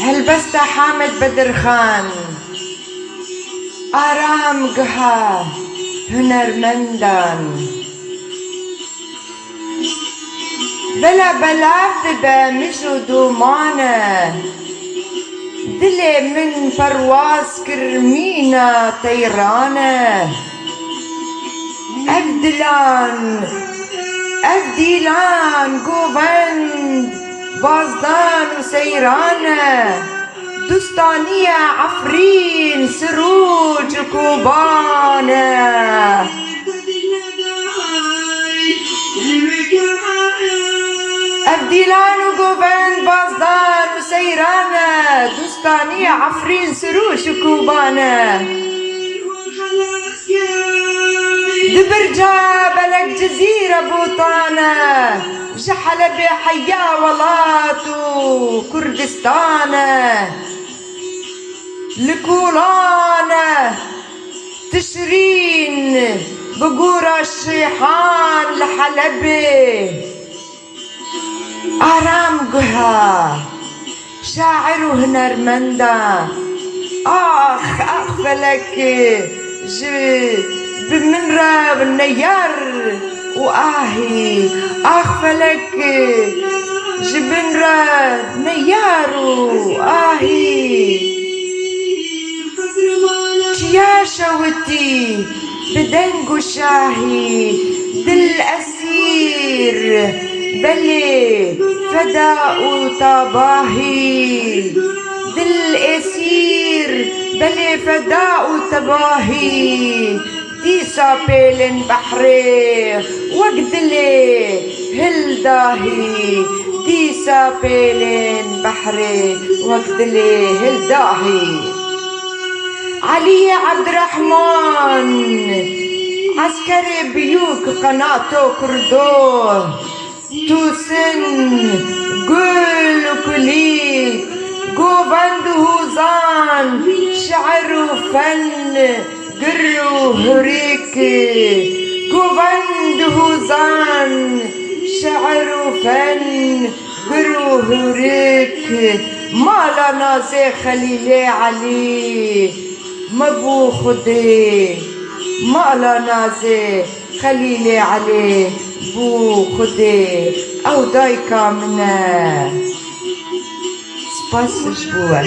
هلبست حامد بدر خان آرام قها هنرمندان بلا بلا مشو دومانه دلي من فرواز كرمينا طيرانه أفديلان قوفند بازدان وسيرانه دستانية عفرين سروج كوبانه أفديلان وقوفند بازدان وسيرانه دستانية عفرين سروج كوبانه دبرجة بلك جزيرة بوطانة جحلب حيا ولاتو كردستانة لكولانة تشرين بقورة الشيحان لحلبي آرام قها شاعر هنرمندا آخ فلك بمنرا بالنيار وآهي آخ فلك جبنرا نيار وآهي يا شوتي بدنقو شاهي دل أسير بلي فداء طباهي دل أسير بلي فداء تباهي دي سابيلن بحري وقدلي هلداهي دي سابيلن بحري وقدلي هلداهي علي عبد الرحمن عسكري بيوك قناته كردوه توسن قل كلي قوفند هوزان شعر وفن قرو هريك قوفند هوزان شعر وفن قرو هريك مالا نازي خليلي علي مبو خدي مالا نازي خليلي علي بو خدي او دايكا منه سباس شبوه